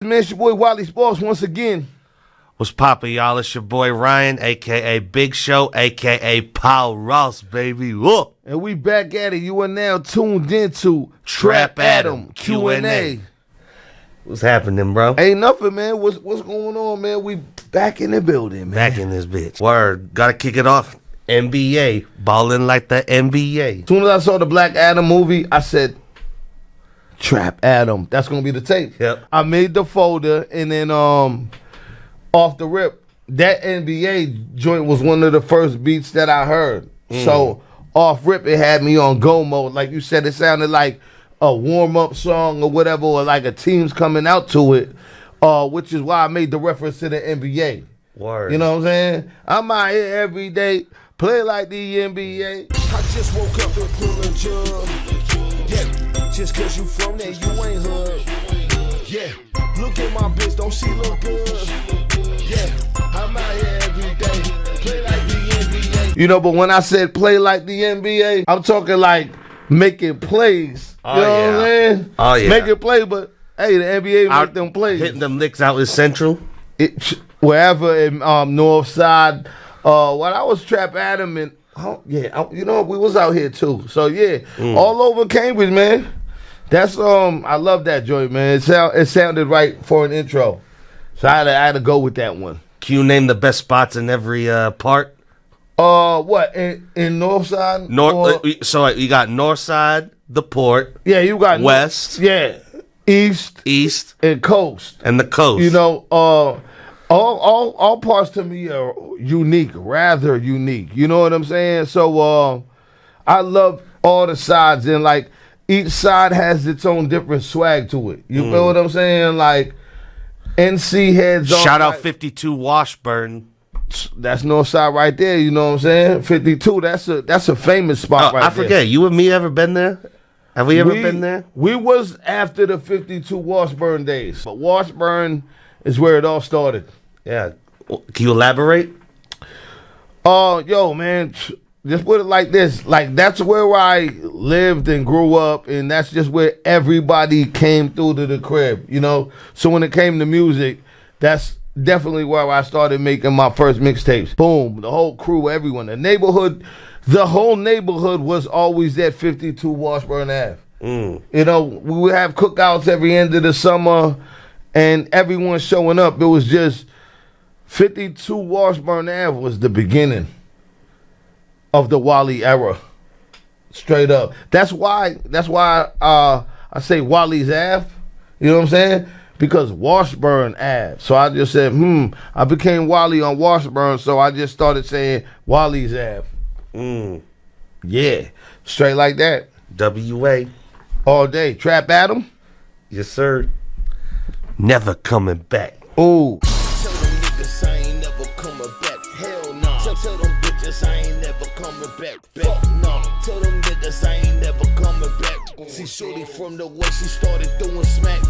Man, it's your boy Wally Sparks once again. What's poppin', y'all? It's your boy Ryan, a.k.a. Big Show, a.k.a. Paul Ross, baby. Whoa. And we back at it. You are now tuned into Trap Adam Q&A. What's happening, bro? Ain't nothing, man. What's going on, man? We back in the building, man. Back in this bitch. Word. Gotta kick it off. NBA. Ballin' like the NBA. As soon as I saw the Black Adam movie, I said, Trap Adam. That's going to be the tape. Yep. I made the folder, and then off the rip, that NBA joint was one of the first beats that I heard. So off rip, it had me on go mode. Like you said, it sounded like a warm-up song or whatever, or like a team's coming out to it, which is why I made the reference to the NBA. Word. You know what I'm saying? I'm out here every day, play like the NBA. I just woke up and pull a jug. Yeah. Just cause you from there, you ain't hood. Yeah, look at my bitch, don't she look good? Yeah, I'm out here every day, play like the NBA. You know, but when I said play like the NBA, I'm talking like making plays. Oh, you know yeah. what I'm saying? Oh, yeah. Making play, but hey, the NBA make them plays. Hitting them licks out in Central. Wherever in North Side. When I was Trap Adam and you know, we was out here too. So yeah, all over Cambridge, man. That's I love that joint, man. It sounded right for an intro, so I had to go with that one. Can you name the best spots in every part? What in Northside? So you got North Side, the Port. Yeah, you got West. Yeah, East, and Coast, and the Coast. You know, all parts to me are unique, rather unique. You know what I'm saying? So I love all the sides, and like each side has its own different swag to it. You feel what I'm saying? Like NC heads on. Shout out 52 Washburn. That's North Side right there. You know what I'm saying? 52. That's a famous spot right there. I forget. You and me ever been there? Have we ever been there? We was after the 52 Washburn days, but Washburn is where it all started. Yeah. Can you elaborate? Yo, man, just put it like this. Like, that's where I lived and grew up, and that's just where everybody came through to the crib, you know? So when it came to music, that's definitely where I started making my first mixtapes. Boom, the whole crew, everyone. The whole neighborhood was always at 52 Washburn Ave. You know, we would have cookouts every end of the summer, and everyone showing up. It was just 52 Washburn Ave was the beginning of the WALLY era. Straight up. That's why I say Wally's Ave. You know what I'm saying? Because Washburn Ave. So I just said, I became Wally on Washburn, so I just started saying Wally's Ave. Yeah. Straight like that. WA. All day. Trap Adam? Yes, sir. Never coming back. Ooh. Tell them niggas I ain't never coming back. Hell no. Tell them bitches I ain't never coming back. Fuck no. Tell them niggas I ain't never coming back. See shorty from the way she started doing smack.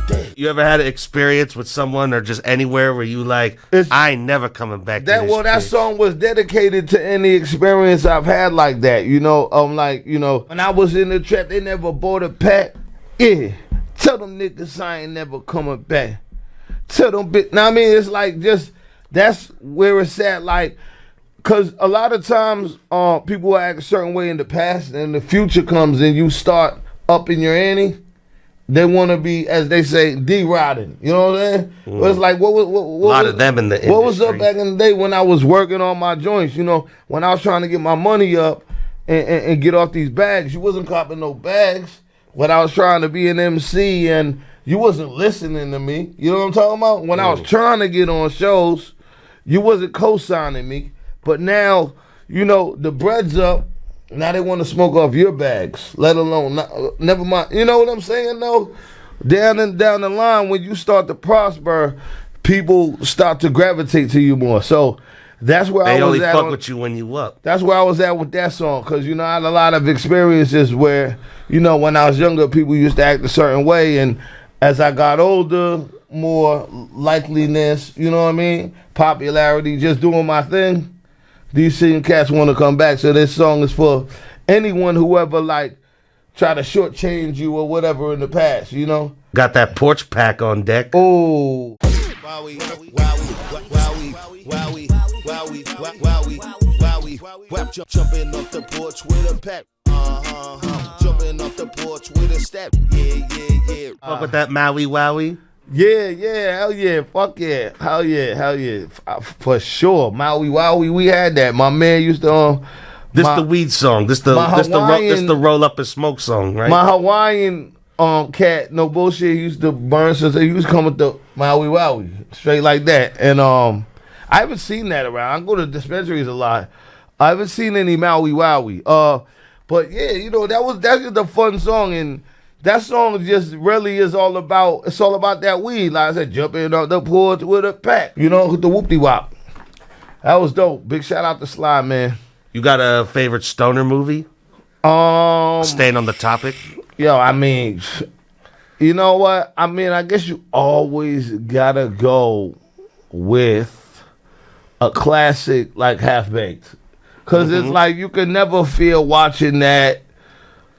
Damn. You ever had an experience with someone or just anywhere where you like, I ain't never coming back to this That song was dedicated to any experience I've had like that. You know, like, you know, when I was in the trap, they never bought a pack. Yeah. Tell them niggas I ain't never coming back. Tell them now I mean, it's like just that's where it's at, like, cause a lot of times people act a certain way in the past, and the future comes and you start upping your ante. They want to be, as they say, D-riding. You know what I'm saying? But it's like, what a lot of them in the industry. What was up back in the day when I was working on my joints? You know, when I was trying to get my money up and get off these bags, you wasn't copping no bags. When I was trying to be an MC and you wasn't listening to me. You know what I'm talking about? When I was trying to get on shows, you wasn't co-signing me. But now, you know, the bread's up. Now they want to smoke off your bags, let alone, never mind. You know what I'm saying, though? Down the line, when you start to prosper, people start to gravitate to you more. So that's where I was at. They only fuck with you when you up. That's where I was at with that song, because, you know, I had a lot of experiences where, you know, when I was younger, people used to act a certain way, and as I got older, more likeliness, you know what I mean? Popularity, just doing my thing. These same cats want to come back, so this song is for anyone who ever, like, try to shortchange you or whatever in the past, you know? Got that porch pack on deck. Oh, Wowie, wowie, wowie, wowie, wowie, wowie, wowie, wap jumping off the porch with a pack. Jumping off the porch with a step. Yeah. Fuck with that Maui Wowie. yeah, hell yeah, fuck yeah, hell yeah, for sure. Maui Wowie, we had that. My man used to This the weed song. This the roll up and smoke song, right? my Hawaiian cat, no bullshit, he used to burn since he used to come with the Maui Wowie, straight like that. And I haven't seen that around. I go to dispensaries a lot. I haven't seen any Maui Wowie. But yeah, you know, that's just a fun song, and that song just really is all about that weed. Like I said, jumping on the porch with a pack, you know, with the whoopty wop. That was dope. Big shout out to Sly, man. You got a favorite stoner movie? Staying on the topic. Yo, I mean, you know what? I mean, I guess you always gotta go with a classic like Half Baked. Cause it's like you can never feel watching that,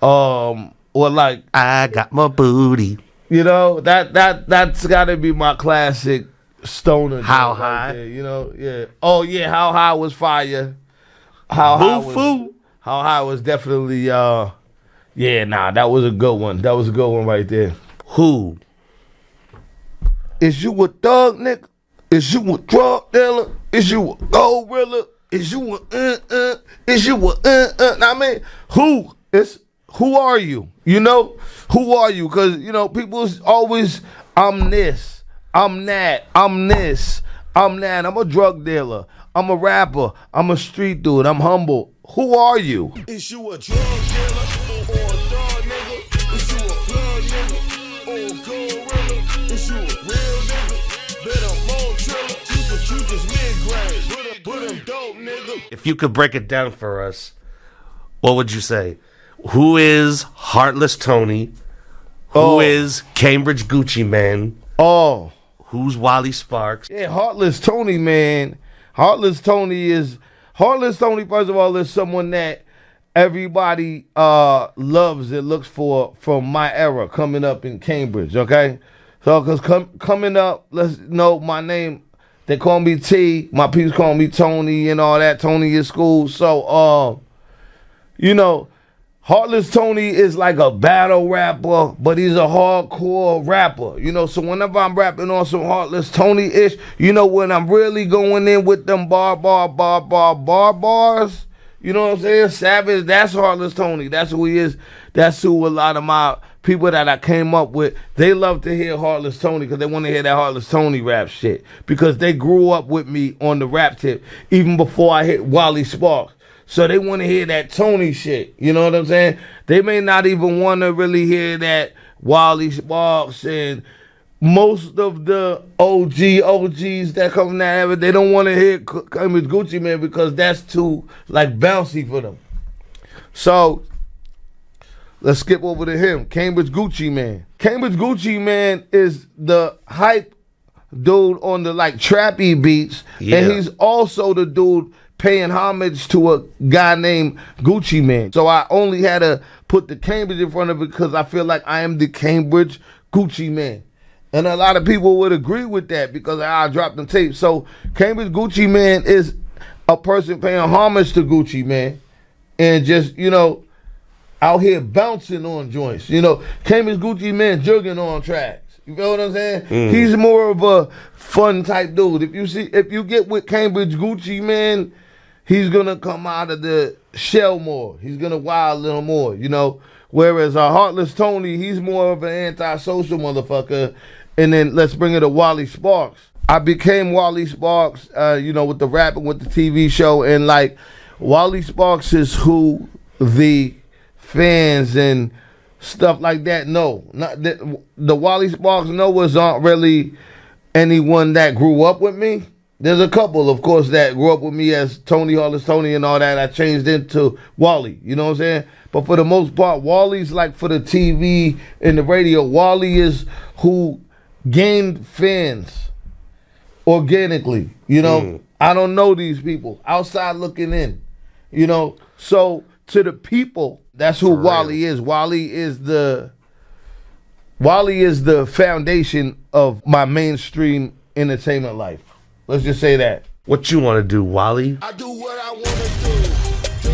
or like I got my booty. you know that's got to be my classic stoner. How joint right High? there, you know, yeah. Oh yeah, How High was fire. How High was definitely yeah. Nah, that was a good one. That was a good one right there. Who? Is you a thug nigga? Is you a drug dealer? Is you a gorilla? Is you a Is you a I mean, who are you? You know, who are you? Because you know, people's always I'm this, I'm that, I'm this, I'm that. I'm a drug dealer. I'm a rapper. I'm a street dude. I'm humble. Who are you? Is you a drug dealer or a dog nigga? Is you a plug nigga or a gorilla? Is you a real nigga? Better more triller. You just mid-grade. Put him dope, nigga. If you could break it down for us, what would you say? Who is Heartless Tony? Who is Cambridge Gucci Man? Oh. Who's Wally Sparks? Yeah, Heartless Tony, man. Heartless Tony, first of all, is someone that everybody loves and looks for from my era coming up in Cambridge, okay? So, because coming up, let's know my name, they call me T, my peeps call me Tony and all that, Tony is school. So, you know, Heartless Tony is like a battle rapper, but he's a hardcore rapper, you know. So whenever I'm rapping on some Heartless Tony-ish, you know, when I'm really going in with them bars, you know what I'm saying? Savage, that's Heartless Tony. That's who he is. That's who a lot of my people that I came up with, they love to hear Heartless Tony because they want to hear that Heartless Tony rap shit. Because they grew up with me on the rap tip even before I hit Wally Sparks. So they want to hear that Tony shit. You know what I'm saying? They may not even want to really hear that Wally Sparks and most of the OGs that come from that era. They don't want to hear Cambridge Gucci Man because that's too like bouncy for them. So let's skip over to him. Cambridge Gucci Man. Cambridge Gucci Man is the hype dude on the like trappy beats. Yeah. And he's also the dude paying homage to a guy named Gucci Man. So I only had to put the Cambridge in front of it because I feel like I am the Cambridge Gucci Man. And a lot of people would agree with that because I dropped the tape. So Cambridge Gucci Man is a person paying homage to Gucci Man and just, you know, out here bouncing on joints. You know, Cambridge Gucci Man jugging on tracks. You feel what I'm saying? He's more of a fun type dude. If you get with Cambridge Gucci Man, he's gonna come out of the shell more. He's gonna wild a little more, you know. Whereas Heartless Tony, he's more of an antisocial motherfucker. And then let's bring it to Wally Sparks. I became Wally Sparks, you know, with the rapping, with the TV show, and like Wally Sparks is who the fans and stuff like that know. Not the Wally Sparks knowers aren't really anyone that grew up with me. There's a couple, of course, that grew up with me as Tony, Heartless Tony and all that. I changed into Wally, you know what I'm saying? But for the most part, Wally's like for the TV and the radio. Wally is who gained fans organically, you know? I don't know these people. Outside looking in, you know? So to the people, that's who Wally is. Wally Wally is the foundation of my mainstream entertainment life. Let's just say that. What you want to do, Wally? I do what I wanna do.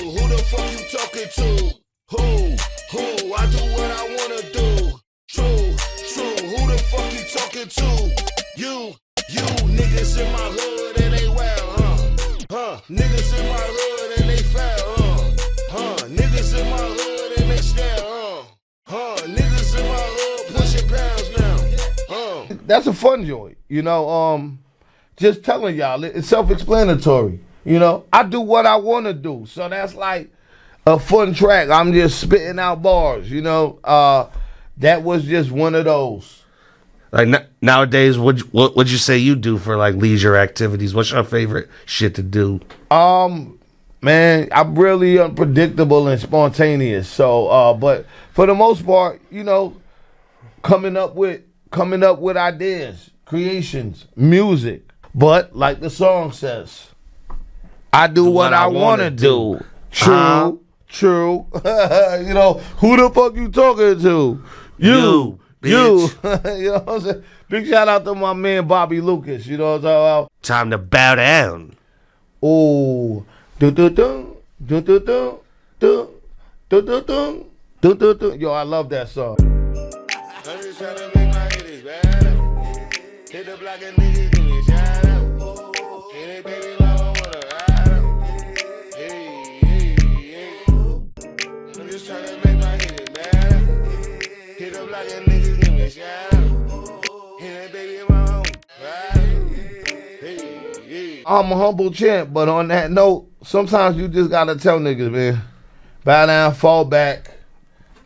Who the fuck you talking to? Who? I do what I wanna do. True. Who the fuck you talking to? You niggas in my hood and they wild, huh? Niggas in my hood and they foul, huh? Niggas in my hood and they style, Niggas in my hood pushing pounds now, That's a fun joint, you know. Just telling y'all, it's self-explanatory. You know, I do what I want to do, so that's like a fun track. I'm just spitting out bars, you know. That was just one of those. Like nowadays, what would you say you do for like leisure activities? What's your favorite shit to do? Man, I'm really unpredictable and spontaneous. So, but for the most part, you know, coming up with ideas, creations, music. But like the song says, I do what I want to do. True. You know, who the fuck you talking to? You. You know what I'm saying? Big shout out to my man Bobby Lucas. You know what I'm talking about? Time to bow down. Oh, yo, I love that song. I'm just trying to make my hit bad. Hit the block and niggas give me a shout out. Hit it, baby, love, I wanna ride out. Hey. I'm just trying to make my hit bad. Hit the block and niggas give me a shout out. Hit it, baby, my home, ride out. Hey. I'm a humble champ, but on that note, sometimes you just gotta tell niggas, man, bow down, fall back.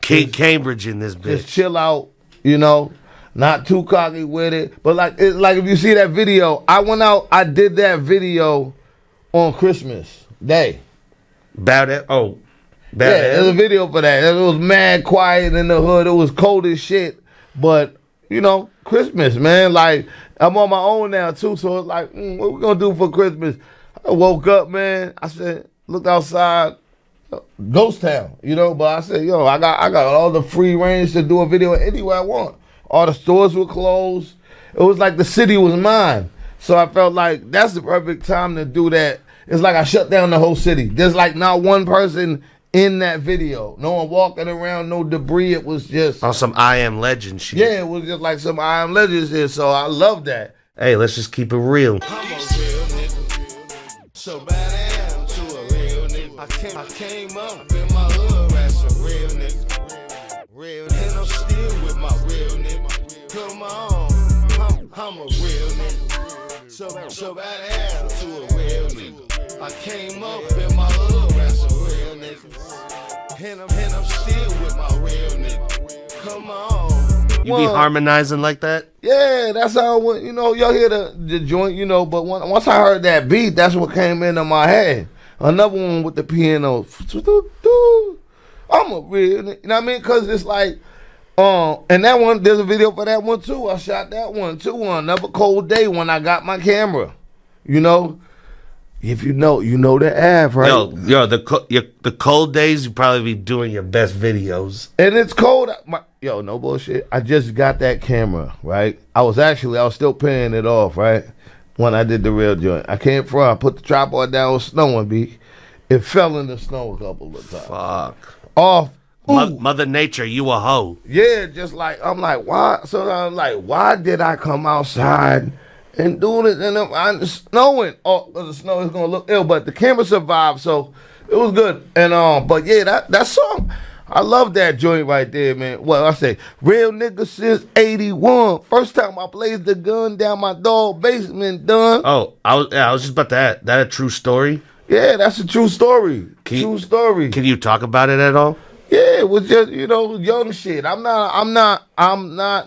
King Cambridge in this bitch. Just chill out, you know, not too cocky with it. But like if you see that video, I went out, I did that video on Christmas Day. Bow down. Oh, bow Yeah, down. there's a video for that. It was mad quiet in the hood. It was cold as shit. But, you know, Christmas, man. Like, I'm on my own now, too. So it's like, what we gonna do for Christmas? I woke up, man. I said, looked outside. Ghost town, you know, but I said, yo, I got all the free range to do a video anywhere I want. All the stores were closed. It was like the city was mine. So I felt like that's the perfect time to do that. It's like I shut down the whole city. There's like not one person in that video. No one walking around, no debris. It was just On some I Am Legend shit. yeah, it was just like some I Am Legends here. So I love that. Hey, let's just keep it real. I'm a real nigga. So bad I am to a real nigga. I came up in my hood as a real nigga. Real nigga. And I'm still with my real nigga. Come on, I'm a real nigga. So bad I am to a real nigga. I came up in my hood as a real nigga. And I'm still with my real nigga. Come on. You be harmonizing like that? Yeah, that's how it went. You know, y'all hear the joint, you know, but once I heard that beat, that's what came into my head. Another one with the piano. I'm a real, you know what I mean? Because it's like, and that one, there's a video for that one too. I shot that one too on another cold day when I got my camera. You know, if you know the Av, right? Yo, the cold days, you probably be doing your best videos. And it's cold. Yo, no bullshit. I just got that camera, right? I was still paying it off, right? When I did the real joint. I came from, I put the tripod down, it was snowing, B. It fell in the snow a couple of times. Fuck. Off. Mother Nature, you a hoe. Yeah, just like, I'm like, why? So I'm like, why did I come outside and do this? And it's snowing. Oh, the snow is going to look ill, but the camera survived, so it was good. And, but yeah, that song, I love that joint right there, man. Well, I say, real nigga since 81. First time I blazed the gun down my dog basement, done. Oh, I was just about to add, that a true story? Yeah, that's a true story. True story. Can you talk about it at all? Yeah, it was just, you know, young shit. I'm not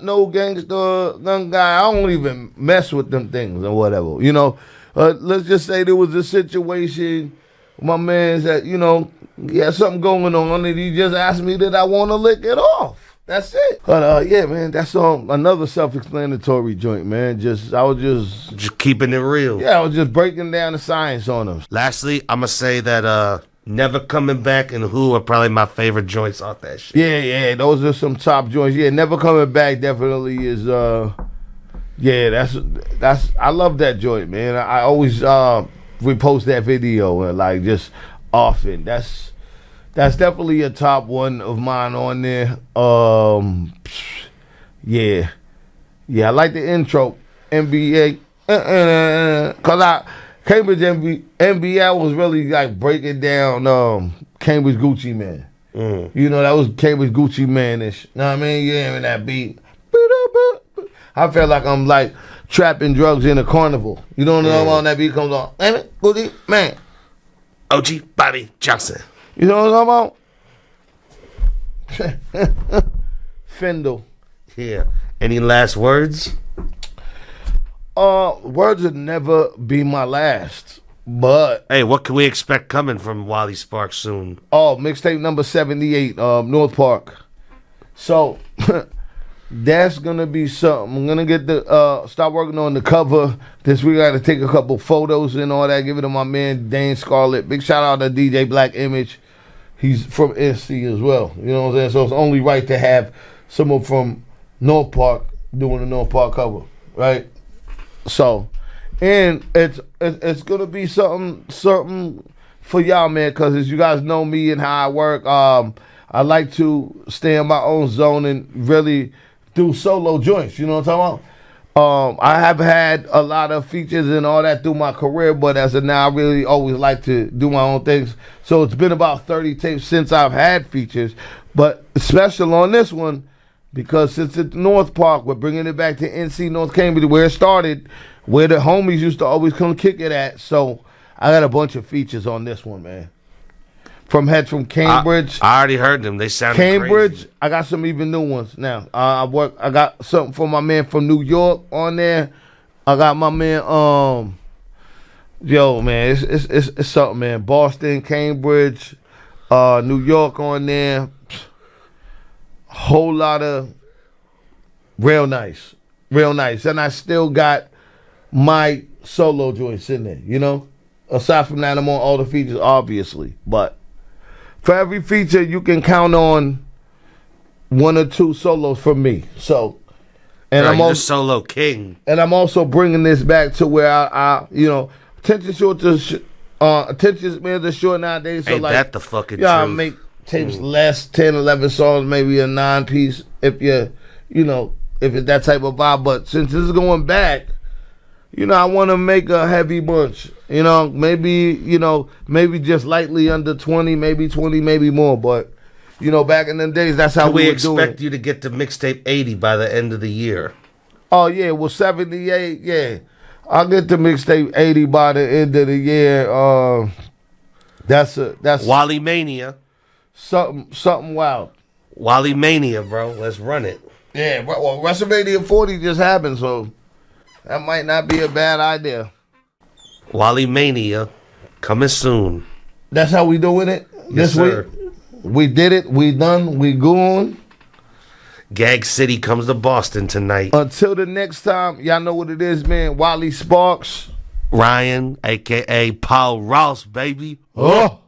no gangster gun guy. I don't even mess with them things or whatever. You know, let's just say there was a situation. My man said, you know, he had something going on, and he just asked me that I want to lick it off. That's it. But yeah, man, that's another self-explanatory joint, man. I was just keeping it real. Yeah, I was just breaking down the science on them. Lastly, I'm gonna say that Never Coming Back, and Who are probably my favorite joints off that shit. Yeah, those are some top joints. Yeah, Never Coming Back definitely is. Yeah, that's. I love that joint, man. I always repost that video and like just often. That's definitely a top one of mine on there. Yeah, I like the intro NBA. Cause Cambridge NBA was really like breaking down Cambridge Gucci Man. You know, that was Cambridge Gucci Man-ish. Know what I mean? You hearing that beat. I feel like I'm like trapping drugs in a carnival. You don't know when that beat comes on. Gucci Man. OG Bobby Johnson. You know what I'm about? Fendel. Yeah. Any last words? Words would never be my last. But hey, what can we expect coming from Wally Sparks soon? Oh, mixtape number 78, North Park. So that's gonna be something. I'm gonna get the start working on the cover this week. I gotta take a couple photos and all that. Give it to my man Dane Scarlett. Big shout out to DJ Black Image. He's from NC as well. You know what I'm saying? So it's only right to have someone from North Park doing the North Park cover, right? So, and it's gonna be something for y'all, man. Because as you guys know me and how I work, I like to stay in my own zone and really do solo joints. You know what I'm talking about? I have had a lot of features and all that through my career, but as of now, I really always like to do my own things. So it's been about 30 tapes since I've had features, but special on this one. Because since it's North Park, we're bringing it back to NC North Cambridge, where it started, where the homies used to always come kick it at. So I got a bunch of features on this one, man. From Cambridge. I already heard them. They sounded Cambridge. crazy. I got some even new ones now. I got something for my man from New York on there. I got my man. Yo, man, it's something, man. Boston, Cambridge, New York on there. Whole lot of real nice. And I still got my solo joints in there, you know? Aside from that, I'm on all the features, obviously. But for every feature, you can count on one or two solos from me. So, and I'm also also solo king. And I'm also bringing this back to where I you know, attention's short nowadays. So Ain't like, that the fucking yeah, I truth? make tapes less, 10, 11 songs, maybe a 9-piece if you're, you know, if it's that type of vibe. But since this is going back, you know, I want to make a heavy bunch. You know, maybe just lightly under 20, maybe 20, maybe more. But, you know, back in the days, that's how we were doing it. Expect you to get to mixtape 80 by the end of the year. Oh, yeah, well, 78, yeah. I'll get to mixtape 80 by the end of the year. That's Wally Mania. Something wild. Wally Mania, bro. Let's run it. Yeah, well, WrestleMania 40 just happened, so that might not be a bad idea. Wally Mania coming soon. That's how we doing it Yes, this week? We did it. We done. We gone. Gag City comes to Boston tonight. Until the next time, y'all know what it is, man. Wally Sparks. Ryan, a.k.a. Paul Ross, baby. Oh.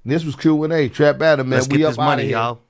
This was Q&A. Trap Adam, man. Let's get We this up out of money, here. y'all.